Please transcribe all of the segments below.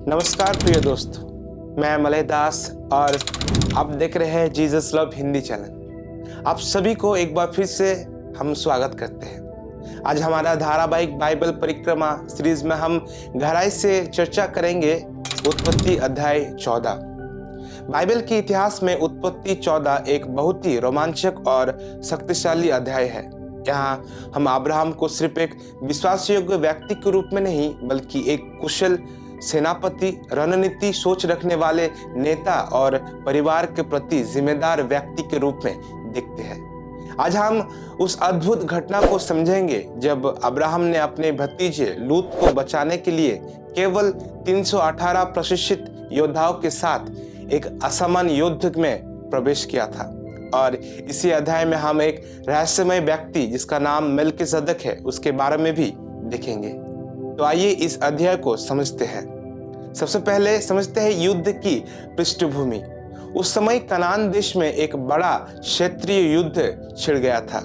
नमस्कार प्रिय दोस्त, मैं मलय दास और आप देख रहे हैं जीसस लव हिंदी चैनल। आप सभी को एक बार फिर से हम स्वागत करते हैं। आज हमारा धारावाहिक बाइबल परिक्रमा सीरीज में हम गहराई से चर्चा करेंगे उत्पत्ति अध्याय 14। बाइबल के इतिहास में उत्पत्ति 14 एक बहुत ही रोमांचक और शक्तिशाली अध्याय है। यहाँ हम अब्राहम को सिर्फ एक विश्वासयोग्य व्यक्ति के रूप में नहीं बल्कि एक कुशल सेनापति, रणनीति सोच रखने वाले नेता और परिवार के प्रति जिम्मेदार व्यक्ति के रूप में देखते हैं। आज हम उस अद्भुत घटना को समझेंगे जब अब्राहम ने अपने भतीजे लूत को बचाने के लिए केवल 318 प्रशिक्षित योद्धाओं के साथ एक असामान्य युद्ध में प्रवेश किया था। और इसी अध्याय में हम एक रहस्यमय व्यक्ति जिसका नाम मेल्किसेदेक है उसके बारे में भी देखेंगे। तो आइए इस अध्याय को समझते हैं। सबसे पहले समझते हैं युद्ध की पृष्ठभूमि। उस समय कनान देश में एक बड़ा क्षेत्रीय युद्ध छिड़ गया था।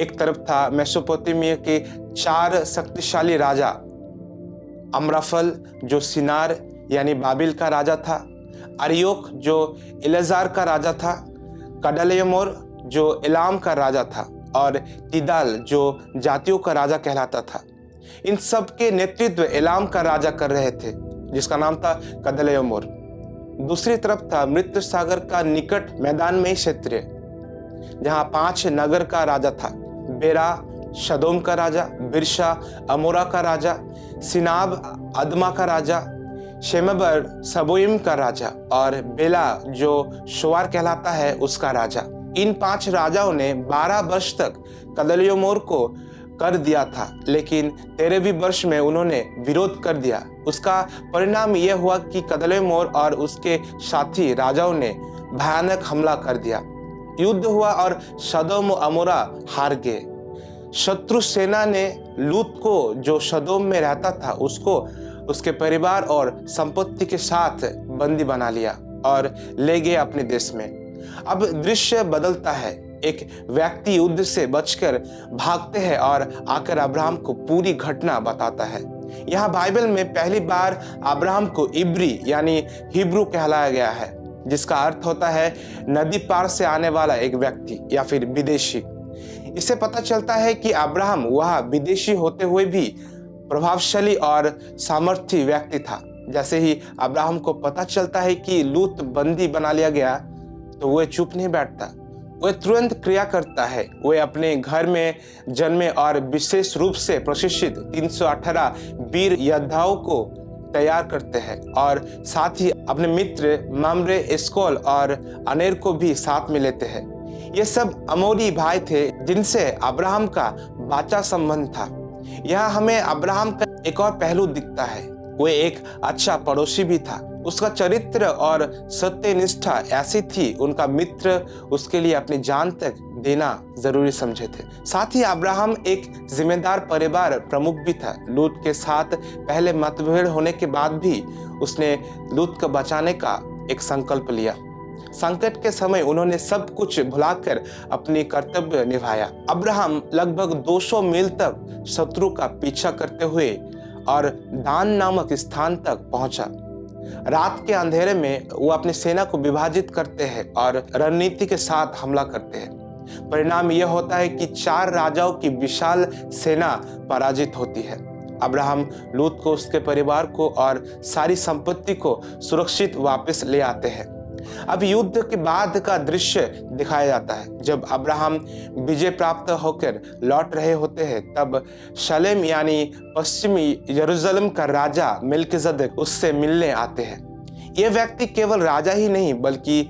एक तरफ था मेसोपोटामिया के 4 शक्तिशाली राजा, अम्राफल जो सिनार यानी बाबिल का राजा था, अरियोक जो इलेजार का राजा था, कदलेमोर जो एलाम का राजा था और तिदाल जो जातियों का राजा कहलाता था। इन सब के नेतृत्व एलाम का राजा कर रहे थे जिसका नाम था कदलेमोर। दूसरी तरफ था मृत्यु सागर का निकट मैदान में क्षेत्र जहां 5 नगर का राजा था, बेरा शदोम का राजा, बिरशा अमोरा का राजा, सिनाब अदमा का राजा, शेमबर सबोइम का राजा और बेला जो शोवार कहलाता है उसका राजा। इन 5 राजाओं ने 12 वर्ष तक कदलेमोर को कर दिया था, लेकिन 13वें वर्ष में उन्होंने विरोध कर दिया। उसका परिणाम यह हुआ कि कदलेमोर और उसके साथी राजाओं ने भयानक हमला कर दिया। युद्ध हुआ और सदोम अमोरा हार गए। शत्रु सेना ने लूत को जो सदोम में रहता था उसको उसके परिवार और संपत्ति के साथ बंदी बना लिया और ले गए अपने देश में। अब दृश्य बदलता है। एक व्यक्ति युद्ध से बचकर भागते हैं और आकर अब्राहम को पूरी घटना बताता है। यहाँ बाइबल में पहली बार अब्राहम को इब्री यानी हिब्रू कहलाया गया है, जिसका अर्थ होता है नदी पार से आने वाला एक व्यक्ति या फिर विदेशी। इससे पता चलता है कि अब्राहम वह विदेशी होते हुए भी प्रभावशाली और सामर्थ्य व्यक्ति था। जैसे ही अब्राहम को पता चलता है कि लूत बंदी बना लिया गया तो वह चुप नहीं बैठता, वह तुरंत क्रिया करता है। वह अपने घर में जन्मे और विशेष रूप से प्रशिक्षित 318 वीर योद्धाओं को तैयार करते हैं और साथ ही अपने मित्र मम्रे, एस्कोल और अनेर को भी साथ में लेते हैं। ये सब अमोरी भाई थे जिनसे अब्राहम का बाचा संबंध था। यहाँ हमें अब्राहम का एक और पहलू दिखता है। वह एक अच्छा पड़ोसी भी था। उसका चरित्र और सत्यनिष्ठा ऐसी थी, उनका मित्र उसके लिए अपनी जान तक देना जरूरी समझे थे। साथ ही अब्राहम एक जिम्मेदार परिवार प्रमुख भी था। लूत के साथ पहले मतभेद होने के बाद भी उसने लूत को बचाने का एक संकल्प लिया। संकट के समय उन्होंने सब कुछ भुलाकर अपनी कर्तव्य निभाया। अब्राहम लगभग 200 मील तक शत्रु का पीछा करते हुए और दान नामक स्थान तक पहुंचा। रात के अंधेरे में वो अपनी सेना को विभाजित करते हैं और रणनीति के साथ हमला करते हैं। परिणाम यह होता है कि 4 राजाओं की विशाल सेना पराजित होती है। अब्राहम लूत को, उसके परिवार को और सारी संपत्ति को सुरक्षित वापस ले आते हैं। अब युद्ध के बाद का दृश्य दिखाया जाता है। जब अब्राहम विजय प्राप्त होकर लौट रहे होते हैं तब शलेम यानी पश्चिमी यरूशलेम का राजा मेल्किसेदेक उससे मिलने आते हैं। यह व्यक्ति केवल राजा ही नहीं बल्कि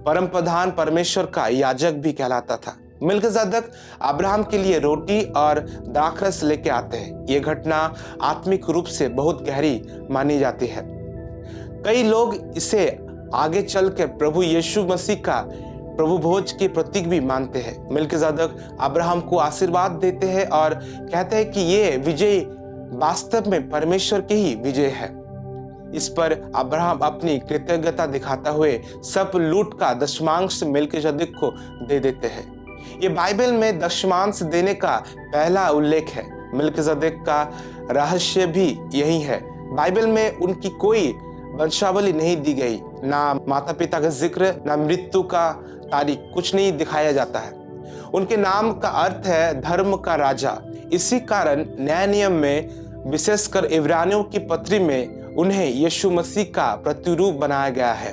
परम प्रधान परमेश्वर का याजक भी कहलाता था। मेल्किसेदेक अब्राहम के लिए रोटी और द्राक्षरस लेके आते हैं। यह घटना आत्मिक रूप से बहुत गहरी मानी जाती है। कई लोग इसे आगे चलकर प्रभु यीशु मसीह का प्रभु भोज के प्रतीक भी मानते हैं। मेल्किसेदेक अब्राहम को आशीर्वाद देते हैं और कहते हैं कि ये विजय वास्तव में परमेश्वर की ही विजय है। इस पर अब्राहम अपनी कृतज्ञता दिखाता हुए सब लूट का दशमांश मेल्किसेदेक को दे देते हैं। ये बाइबल में दशमांश देने का पहला उल्लेख है। मेल्किसेदेक का रहस्य भी यही है। बाइबल में उनकी कोई वंशावली नहीं दी गई, ना माता पिता का जिक्र, ना मृत्यु का तारीख, कुछ नहीं दिखाया जाता है। उनके नाम का अर्थ है धर्म का राजा। इसी कारण नए नियम में, विशेषकर इब्रानियों की पत्री में, उन्हें यीशु मसीह का प्रतिरूप बनाया गया है।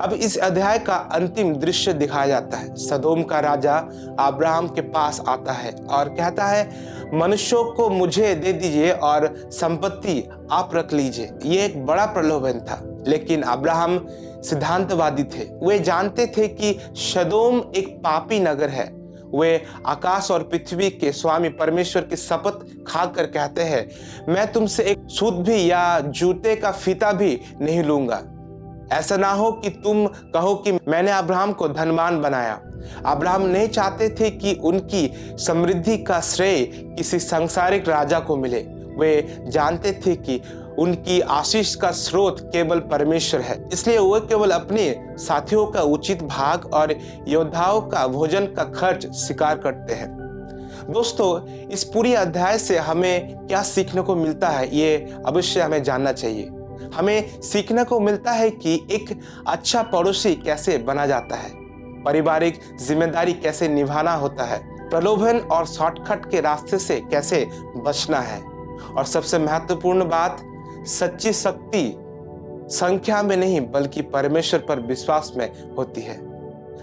अब इस अध्याय का अंतिम दृश्य दिखाया जाता है। सदोम का राजा अब्राहम के पास आता है और कहता है, मनुष्यों को मुझे दे दीजिए और संपत्ति आप रख लीजिए। ये एक बड़ा प्रलोभन था, लेकिन अब्राहम सिद्धांतवादी थे। वे जानते थे कि सदोम एक पापी नगर है। वे आकाश और पृथ्वी के स्वामी परमेश्वर की शपथ खाकर कहते हैं, मैं तुमसे एक सूत भी या जूते का फीता भी नहीं लूंगा। ऐसा ना हो कि तुम कहो कि मैंने अब्राहम को धनवान बनाया। अब्राहम नहीं चाहते थे कि उनकी समृद्धि का श्रेय किसी सांसारिक राजा को मिले। वे जानते थे कि उनकी आशीष का स्रोत केवल परमेश्वर है। इसलिए वे केवल अपने साथियों का उचित भाग और योद्धाओं का भोजन का खर्च स्वीकार करते हैं। दोस्तों, इस पूरी अध्याय से हमें क्या सीखने को मिलता है, ये अवश्य हमें जानना चाहिए। हमें सीखने को मिलता है कि एक अच्छा पड़ोसी कैसे बना जाता है, पारिवारिक जिम्मेदारी कैसे निभाना होता है, प्रलोभन और शॉर्टकट के रास्ते से कैसे बचना है, और सबसे महत्वपूर्ण बात, सच्ची शक्ति संख्या में नहीं बल्कि परमेश्वर पर विश्वास में होती है।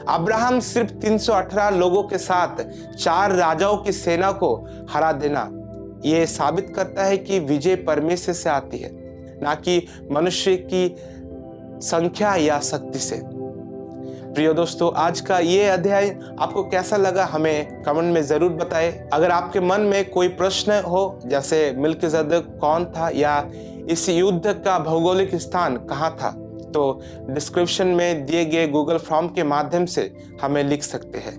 अब्राहम सिर्फ 318 लोगों के साथ 4 राजाओं की सेना को हरा देना, यह साबित करता है कि विजय परमेश्वर से आती है, ना कि मनुष्य की संख्या या शक्ति से। प्रिय दोस्तों, आज का ये अध्याय आपको कैसा लगा हमें कमेंट में जरूर बताएं। अगर आपके मन में कोई प्रश्न हो, जैसे मिल्कीसेदेक कौन था या इस युद्ध का भौगोलिक स्थान कहाँ था, तो डिस्क्रिप्शन में दिए गए गूगल फॉर्म के माध्यम से हमें लिख सकते हैं।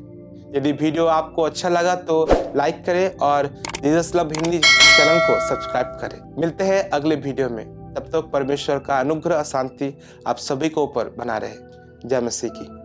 यदि वीडियो आपको अच्छा लगा तो लाइक करें और जीसस लव हिंदी चैनल को सब्सक्राइब करें। मिलते हैं अगले वीडियो में। तब तक परमेश्वर का अनुग्रह शांति आप सभी को ऊपर बना रहे। जय मसीह की।